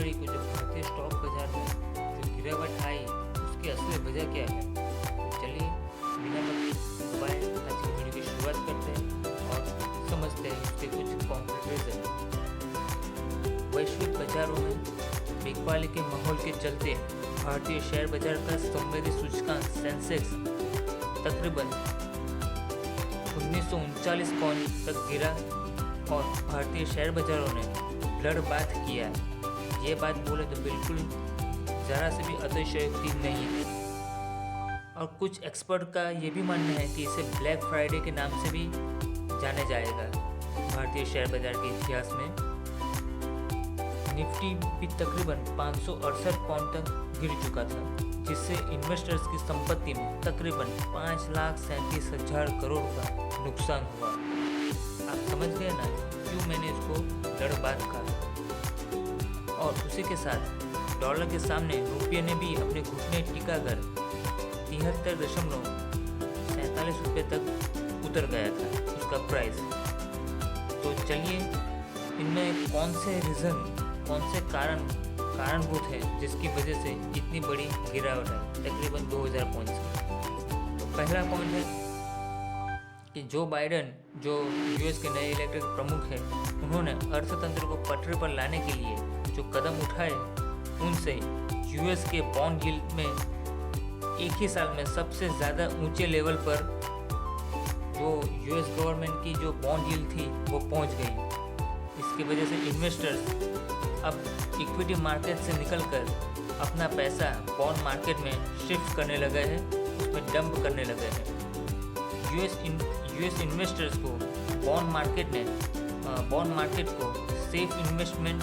जनवरी को जो भारतीय स्टॉक बाजार में जो गिरावट आई उसकी असली वजह क्या है। तो चलिए बिना वक्त गवाए आज की वीडियो की शुरुआत करते हैं और समझते हैं उसके कुछ कॉन्क्रीट रीजन। वैश्विक बाजारों में बिकवाली के माहौल के चलते भारतीय शेयर बाजार का संवेदी सूचकांक सेंसेक्स तकरीबन 1939 पॉइंट तक गिरा और भारतीय शेयर बाजारों ने ब्लडबाथ किया। ये बात बोले तो बिल्कुल ज़रा से भी अतिशयोक्ति नहीं है और कुछ एक्सपर्ट का ये भी मानना है कि इसे ब्लैक फ्राइडे के नाम से भी जाना जाएगा। भारतीय शेयर बाजार के इतिहास में निफ्टी भी तकरीबन 568 पॉइंट तक गिर चुका था, जिससे इन्वेस्टर्स की संपत्ति में तकरीबन 5,37,000 करोड़ का नुकसान हुआ। आप समझ गए ना क्यों मैंने इसको ब्लडबाथ कहा। और उसी के साथ डॉलर के सामने रुपये ने भी अपने घुटने टिकाकर 73.47 रुपये तक उतर गया था उसका प्राइस। तो चलिए इनमें कौन से रीज़न, कौन से कारणभूत है जिसकी वजह से इतनी बड़ी गिरावट है तकरीबन 2000 पॉइंट्स की। तो पहला पॉइंट है कि जो बाइडेन जो यूएस के नए इलेक्टेड प्रमुख हैं, उन्होंने अर्थतंत्र को पटरी पर लाने के लिए जो कदम उठाए उनसे यूएस के बॉन्ड यील्ड में एक ही साल में सबसे ज़्यादा ऊंचे लेवल पर जो यूएस गवर्नमेंट की जो बॉन्ड यील्ड थी वो पहुंच गई। इसकी वजह से इन्वेस्टर्स अब इक्विटी मार्केट से निकलकर अपना पैसा बॉन्ड मार्केट में शिफ्ट करने लगे हैं, उसमें डंप करने लगे हैं। यूएस इन्वेस्टर्स को बॉन्ड मार्केट को सेफ इन्वेस्टमेंट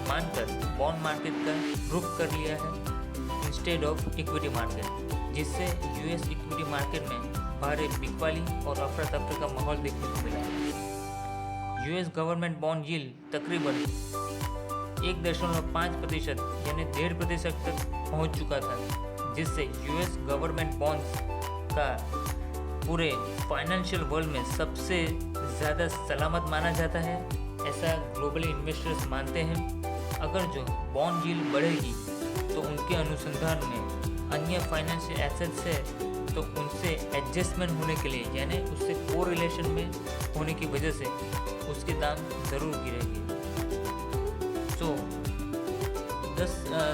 मानकर बॉन्ड मार्केट का रुख कर लिया है इंस्टेड ऑफ इक्विटी मार्केट, जिससे यूएस इक्विटी मार्केट में भारी बिकवाली और अफरा तफरी का माहौल देखने को मिला है। यूएस गवर्नमेंट बॉन्ड यील्ड तकरीबन 1.5% यानी 1.5% तक पहुंच चुका था, जिससे यूएस गवर्नमेंट बॉन्ड्स का पूरे फाइनेंशियल वर्ल्ड में सबसे ज़्यादा सलामत माना जाता है, ऐसा ग्लोबली इन्वेस्टर्स मानते हैं। अगर जो बॉन्ड यील्ड बढ़ेगी तो उनके अनुसंधान में अन्य फाइनेंशियल एसेट्स है तो उनसे एडजस्टमेंट होने के लिए यानी उससे कोरिलेशन में होने की वजह से उसके दाम ज़रूर गिरेंगे। तो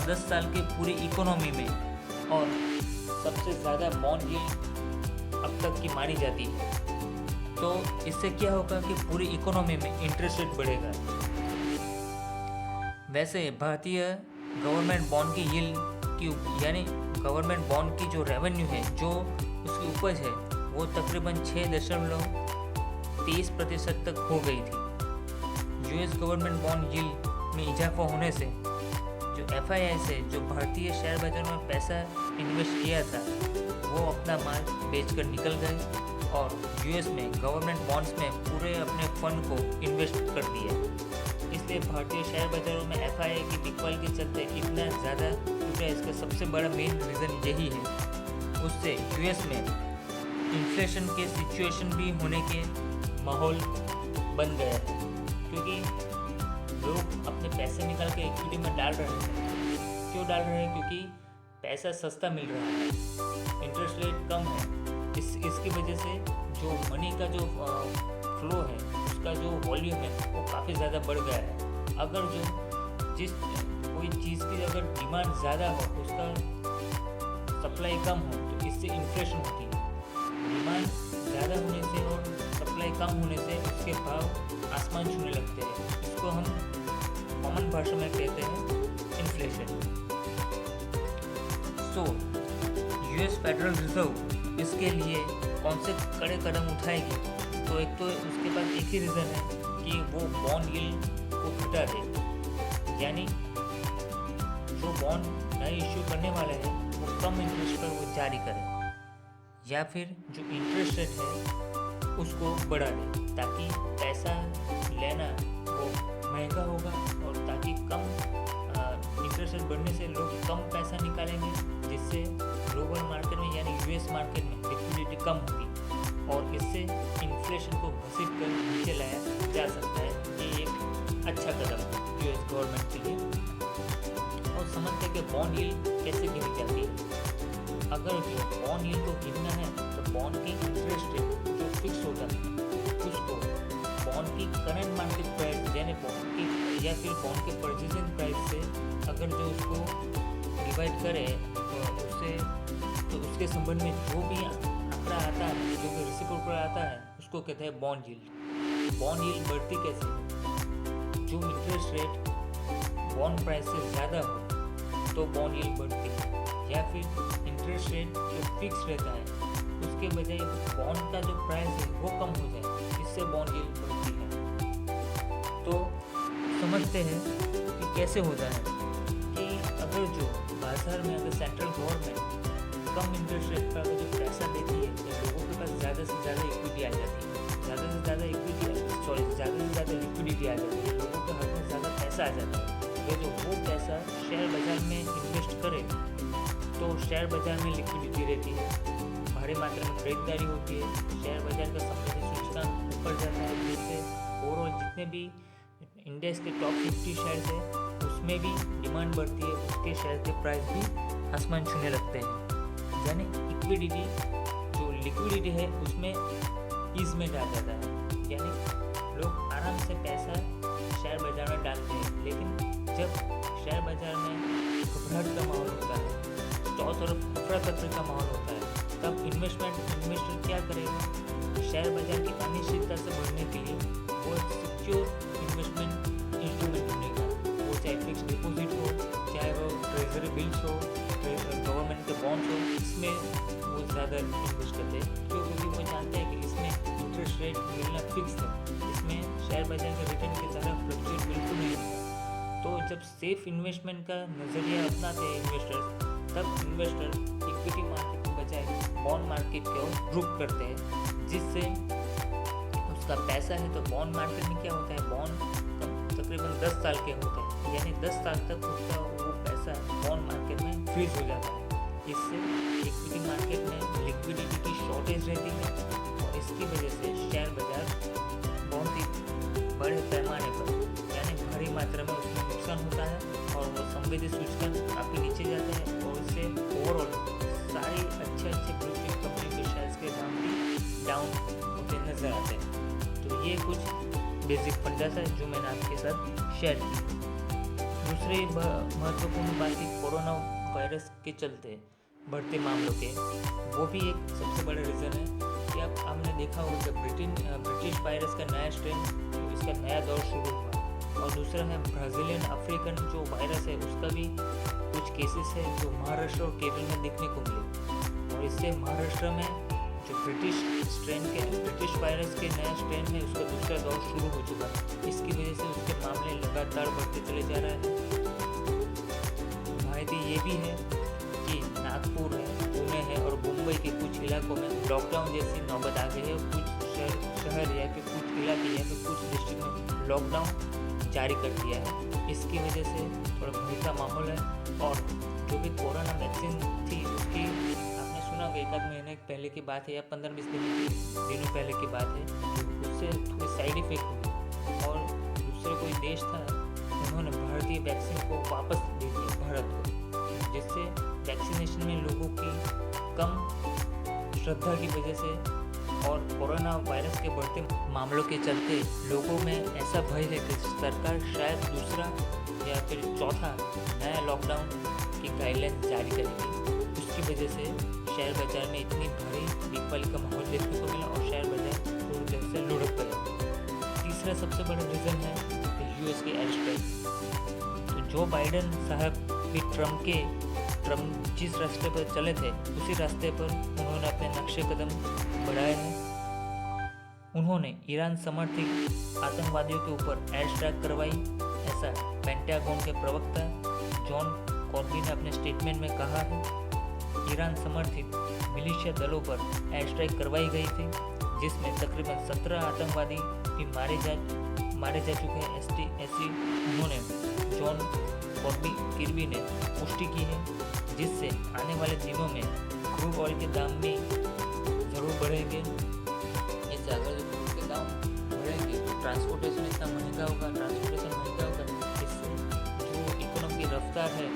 10 साल की पूरी इकोनॉमी में और सबसे ज़्यादा बॉन्ड यील्ड अब तक की मानी जाती है। तो इससे क्या होगा कि पूरी इकोनॉमी में इंटरेस्ट रेट बढ़ेगा। वैसे भारतीय गवर्नमेंट बॉन्ड की यील्ड की यानी गवर्नमेंट बॉन्ड की जो रेवेन्यू है, जो उसकी उपज है, वो तकरीबन 6.23% तक हो गई थी। यूएस गवर्नमेंट बॉन्ड यील्ड में इजाफा होने से जो FIIs है, जो भारतीय शेयर बाजार में पैसा इन्वेस्ट किया था, वो अपना माल बेचकर निकल गए और यूएस में गवर्नमेंट बॉन्ड्स में पूरे अपने फंड को इन्वेस्ट कर दिया। इसलिए भारतीय शेयर बाजारों में FII की बिकवाली के चलते इतना ज़्यादा टूटा। इसका सबसे बड़ा मेन रीज़न यही है। उससे यूएस में इन्फ्लेशन के सिचुएशन भी होने के माहौल बन गया है, क्योंकि लोग अपने पैसे निकाल के इक्विटी में डाल रहे हैं। क्यों डाल रहे हैं? क्योंकि पैसा सस्ता मिल रहा है, इंटरेस्ट रेट कम है। इसकी वजह से जो मनी का जो फ्लो है, उसका जो वॉल्यूम है, वो काफ़ी ज़्यादा बढ़ गया है। अगर कोई चीज़ की अगर डिमांड ज़्यादा हो, उसका सप्लाई कम हो, तो इससे इन्फ्लेशन होती है। डिमांड ज़्यादा होने से और सप्लाई कम होने से उसके भाव आसमान छूने लगते हैं। इसको हम कॉमन भाषा में कहते हैं inflation. So US federal reserve इसके लिए कौन से कड़े कदम उठाएगी? तो एक तो उसके पास एक ही रीज़न है कि वो बॉन्ड यील्ड को घटा दे, यानी जो बॉन्ड नए इश्यू करने वाले हैं वो कम इंटरेस्ट पर वो जारी करे, या फिर जो इंटरेस्ट रेट है उसको बढ़ा दे, ताकि पैसा लेना वो महंगा होगा और ताकि कम इंटरेस्ट रेट बढ़ने से लोग कम पैसा निकालेंगे, जिससे ग्लोबल मार्केट में यानी यूएस मार्केट में लिक्विडिटी कम होगी और इससे इन्फ्लेशन को घसीट कर नीचे लाया जा सकता है। ये एक अच्छा कदम है यूएस गवर्नमेंट के लिए। वो समझते हैं कि बॉन्ड यील्ड कैसे गिनी जाती है। अगर जो बॉन्ड यील्ड को गिनना है तो बॉन्ड की इंटरेस्ट रेट जो फिक्स होता है उसको बॉन्ड की करंट मार्केट प्राइस यानी बॉन्ड की या फिर बॉन्ड के परचेजिंग प्राइस से अगर जो उसको डिवाइड करे तो उसके संबंध में जो भी आंकड़ा आता है, जो भी रेसिप्रोकल आता है, उसको कहते हैं बॉन्ड यील्ड। बॉन्ड यील्ड बढ़ती कैसे है? जो इंटरेस्ट रेट बॉन्ड प्राइस से ज़्यादा हो तो बॉन्ड यील्ड बढ़ती है, या फिर इंटरेस्ट रेट जो फिक्स रहता है उसके बजाय बॉन्ड का जो प्राइस है वो कम हो जाए, इससे बॉन्ड यील्ड बढ़ती है। तो समझते हैं कि कैसे होता है कि अगर जो बाजार में अगर सेंट्रल गवर्नमेंट कम इंटरेस्ट रेट का जो पैसा देती है तो लोगों के पास ज़्यादा से ज़्यादा इक्विटी आ जाती है, ज़्यादा से ज़्यादा लिक्विडिटी आ जाती है, लोगों के हाथ में ज़्यादा पैसा आ जाता है। तो जो वो पैसा शेयर बाजार में इन्वेस्ट करे तो शेयर बाजार में लिक्विडिटी रहती है, भारी मात्रा में खरीदारी होती है, शेयर बाजार का संपत्ति सूचकांक ऊपर जाता है, जिससे ओवरऑल जितने भी इंडेक्स के टॉप 50 शेयर्स है उसमें भी डिमांड बढ़ती है, उसके शेयर के प्राइस भी आसमान छूने लगते हैं। यानी इक्विडिटी जो लिक्विडिटी है उसमें ईजमेंट आ जाता है, यानी लोग आराम से पैसा शेयर बाजार में डालते हैं। लेकिन जब शेयर बाजार में घबराहट का माहौल होता है, चारों तरफ अफरा तफरी का माहौल होता है, तब इन्वेस्टर क्या करेगा? शेयर बाजार की अनिश्चितता से बढ़ने के लिए वो सिक्योर इन्वेस्टमेंट इंस्ट्रूमेंट ढूंढेगा, वो चाहे फिक्स डिपॉजिट हो, चाहे वो ट्रेजरी बिल्स हो, गवर्नमेंट के बॉन्ड्स हो, इसमें वो ज़्यादा इन्वेस्ट करते हैं क्योंकि वो जानते हैं कि इसमें इंटरेस्ट रेट मिलना फिक्स है, इसमें शेयर बाजार के रिटर्न की तरह फ्लक्चुएट बिल्कुल नहीं होता। तो जब सेफ इन्वेस्टमेंट का नज़रिया अपनाते हैं इन्वेस्टर्स, तब इन्वेस्टर इक्विटी मार्केट के बजाय बॉन्ड मार्केट की ओर रुख करते हैं, जिससे उसका पैसा है। तो बॉन्ड मार्केट में क्या होता है, बॉन्ड तकरीबन 10 साल के होते हैं, यानी 10 साल तक उसका वो पैसा बॉन्ड मार्केट में फ्रीज हो जाता है। इससे इक्विटी मार्केट में लिक्विडिटी की शॉर्टेज रहती है और इसकी वजह से शेयर बाजार बहुत ही बड़े पैमाने पर यानी भारी मात्रा में उसमें नुकसान होता है और वो संवेदी सूचकांक काफ़ी नीचे जाते हैं और इससे ओवरऑल सारी अच्छे ब्लू चिप कंपनी के शेयर्स के दाम भी डाउन होते नजर आते हैं। तो ये कुछ बेसिक फंडा था जो मैंने आपके साथ शेयर की। दूसरी महत्वपूर्ण बात थी कोरोना वायरस के चलते बढ़ते मामलों के, वो भी एक सबसे बड़ा रीज़न है कि अब हमने देखा होगा कि ब्रिटिश वायरस का नया स्ट्रेन, इसका नया दौर शुरू हुआ। और दूसरा है ब्राज़ीलियन अफ्रीकन जो वायरस है उसका भी कुछ केसेस है जो महाराष्ट्र और केरल में देखने को मिले, और इससे महाराष्ट्र में जो ब्रिटिश वायरस के नया स्ट्रेन है उसका दूसरा दौर शुरू हो चुका है। इसकी वजह से उसके मामले लगातार बढ़ते चले जा रहे हैं। माहिती ये भी है कि नागपुर है, पुणे है और मुंबई के कुछ इलाकों में लॉकडाउन जैसी नौबत आ गई है। कुछ शहर या फिर कुछ इलाके या फिर कुछ डिस्ट्रिक्ट में लॉकडाउन जारी कर दिया है। इसकी वजह से थोड़ा भय का माहौल है। और जो भी कोरोना वैक्सीन थी उसकी आपने सुना होगा, 1 आध महीने पहले की बात है या 15-20 दिनों पहले की बात है, उससे थोड़ी साइड इफेक्ट हुई और दूसरे कोई देश था उन्होंने भारतीय वैक्सीन को वापस दे दिया भारत को, जिससे वैक्सीनेशन में लोगों की कम श्रद्धा की वजह से और कोरोना वायरस के बढ़ते मामलों के चलते लोगों में ऐसा भय है कि सरकार शायद दूसरा या फिर चौथा नया लॉकडाउन की गाइडलाइन जारी करेगी। उसकी वजह से शेयर बाजार में इतनी भारी बिकवाली का माहौल देखने को मिला और शेयर बाजार पूरी तरह से लुढ़क गया। तीसरा सबसे बड़ा रीज़न है यूएस के एयर स्ट्राइक। तो जो बाइडेन साहब भी ट्रम्प जिस रास्ते पर चले थे उसी रास्ते पर उन्होंने अपने नक्शे कदम बढ़ाए हैं। उन्होंने ईरान समर्थित आतंकवादियों के ऊपर एयर स्ट्राइक करवाई, ऐसा पेंटागन के प्रवक्ता जॉन कॉर्बी ने अपने स्टेटमेंट में कहा है। ईरान समर्थित मिलिशिया दलों पर एयर स्ट्राइक करवाई गई थी, जिसमें तकरीबन 17 आतंकवादी भी मारे जा चुके हैं। ऐसी उन्होंने जॉन किर्बी ने पुष्टि की है, जिससे आने वाले दिनों में क्रूड ऑयल के दाम भी ज़रूर बढ़ेंगे। इससे अगर जो क्रूड के दाम बढ़ेंगे तो ट्रांसपोर्टेशन इतना महंगा होगा, इससे जो इकोनॉमी की रफ्तार है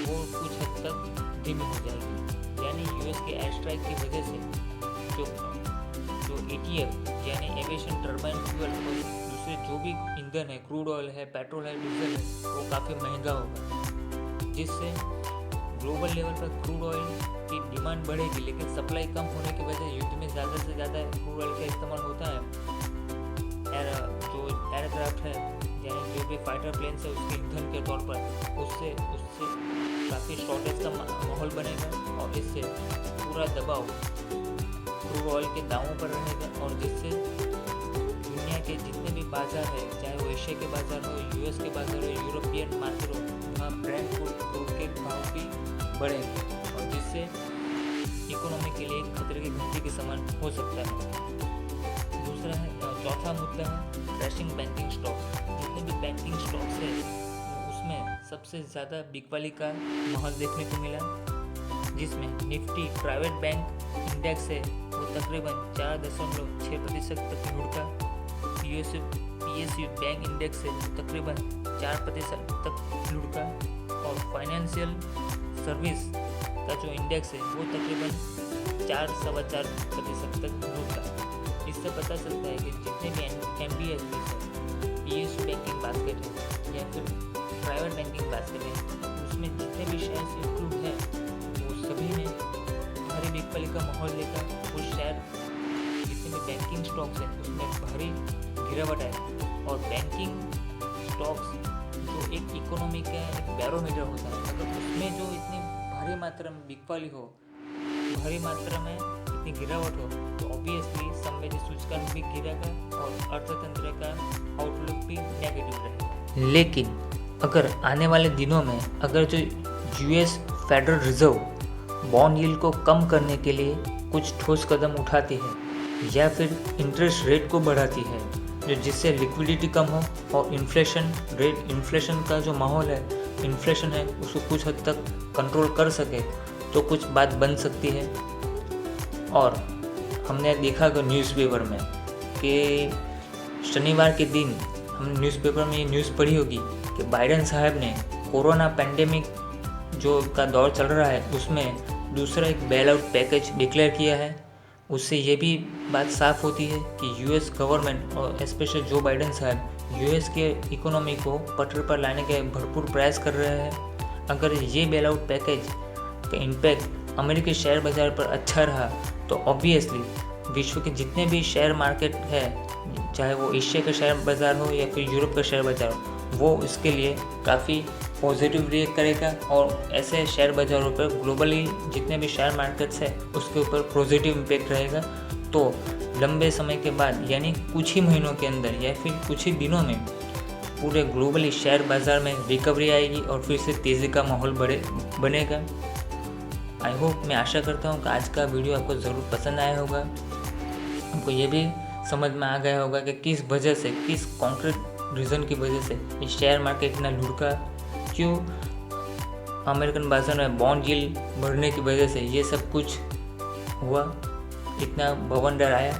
वो कुछ हद तक धीमी हो जाएगी। यानी यूएस के एयर स्ट्राइक की वजह से जो एटीएफ यानी एविएशन टर्बाइन फ्यूल और दूसरे जो भी ईंधन है, क्रूड ऑयल है, पेट्रोल है, डीजल है, वो काफ़ी महंगा होगा, जिससे ग्लोबल लेवल पर क्रूड ऑयल की डिमांड बढ़ेगी। लेकिन सप्लाई कम होने की वजह युद्ध में ज़्यादा से ज़्यादा क्रूड ऑयल का इस्तेमाल होता है। जो एयरक्राफ्ट है यानी जो भी फाइटर प्लेन है उसके ईंधन के तौर पर उससे काफ़ी शॉर्टेज का माहौल बनेगा और इससे पूरा दबाव क्रूड ऑयल के दामों पर रहेगा और जिससे दुनिया के जितने भी बाजार है, चाहे वो एशिया के बाजार हो, यूएस के बाजार हो, यूरोपियन मार्केट हो, वहाँ ब्रांड क्रूड के भाव भी बढ़ेंगे और जिससे इकोनॉमी के लिए एक खतरे की घंटी के समान हो सकता है। दूसरा है, चौथा मुद्दा है क्रैशिंग बैंकिंग स्टॉक्स। जितने भी बैंकिंग स्टॉक्स है उसमें सबसे ज़्यादा बिकवाली का माहौल देखने को मिला, जिसमें निफ्टी प्राइवेट बैंक इंडेक्स है वो तकरीबन 4.6% तक लुढ़का, PSU बैंक इंडेक्स है तकरीबन 4% तक लुढ़का और फाइनेंशियल सर्विस का जो इंडेक्स है वो तकरीबन 4.25% तक लुढ़का। इससे पता चलता है कि जितने भी MBS PSU बैंकिंग बास्केट है या फिर प्राइवेट बैंकिंग बास्केट है उसमें जितने भी शेयर्स इंक्लूड हैं वो सभी ने भारी बिकवाली का माहौल देखा। उस शेयर जितने भी बैंकिंग स्टॉक्स हैं उसमें भारी गिरावट आई और बैंकिंग स्टॉक्स जो एक इकोनॉमी का एक बैरोमीटर होता है, अगर उसमें जो इतनी भारी मात्रा में बिकवाली हो, भारी मात्रा में इतनी गिरावट हो तो ऑब्वियसली संवेदी सूचकांक भी गिरेगा और अर्थतंत्र का आउटलुक भी नेगेटिव रहेगा। लेकिन अगर आने वाले दिनों में अगर जो US federal reserve bond yield को कम करने के लिए कुछ ठोस कदम उठाती है या फिर इंटरेस्ट रेट को बढ़ाती है जो जिससे लिक्विडिटी कम हो और इन्फ्लेशन का जो माहौल है, इन्फ्लेशन है उसको कुछ हद तक कंट्रोल कर सके तो कुछ बात बन सकती है। और हमने देखा कि न्यूज़पेपर में कि शनिवार के दिन हमने न्यूज़पेपर में ये न्यूज़ पढ़ी होगी कि बाइडेन साहब ने कोरोना पैंडेमिक जो का दौर चल रहा है उसमें दूसरा एक बेल आउट पैकेज डिक्लेयर किया है। उससे ये भी बात साफ होती है कि यूएस गवर्नमेंट और स्पेशली जो बाइडेन साहब यूएस के इकोनॉमी को पटरी पर लाने के भरपूर प्रयास कर रहे हैं। अगर ये बेल आउट पैकेज का इम्पैक्ट अमेरिकी शेयर बाज़ार पर अच्छा रहा तो ऑब्वियसली विश्व के जितने भी शेयर मार्केट है, चाहे वो एशिया का शेयर बाज़ार हो या फिर यूरोप का शेयर बाज़ार हो, वो इसके लिए काफ़ी पॉजिटिव रिएक्ट करेगा और ऐसे शेयर बाज़ारों पर ग्लोबली जितने भी शेयर मार्केट्स है उसके ऊपर पॉजिटिव इम्पैक्ट रहेगा। तो लंबे समय के बाद यानी कुछ ही महीनों के अंदर या फिर कुछ ही दिनों में पूरे ग्लोबली शेयर बाज़ार में रिकवरी आएगी और फिर से तेज़ी का माहौल बनेगा। आई होप, मैं आशा करता हूँ कि आज का वीडियो आपको ज़रूर पसंद आया होगा। आपको ये भी समझ में आ गया होगा कि किस वजह से, किस कॉन्क्रीट रीज़न की वजह से ये शेयर मार्केट इतना लुढ़का, क्यों अमेरिकन बाजार में बॉन्ड यील्ड बढ़ने की वजह से ये सब कुछ हुआ, इतना बवंडर आया।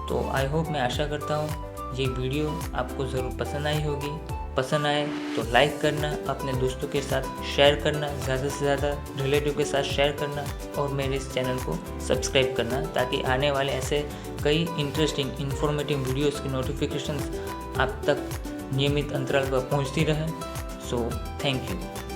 तो आई होप, मैं आशा करता हूँ ये वीडियो आपको ज़रूर पसंद आई होगी। पसंद आए तो लाइक करना, अपने दोस्तों के साथ शेयर करना, ज़्यादा से ज़्यादा रिलेटिव के साथ शेयर करना और मेरे इस चैनल को सब्सक्राइब करना ताकि आने वाले ऐसे कई इंटरेस्टिंग इन्फॉर्मेटिव वीडियोस की नोटिफिकेशंस आप तक नियमित अंतराल पर पहुंचती रहे। So thank you.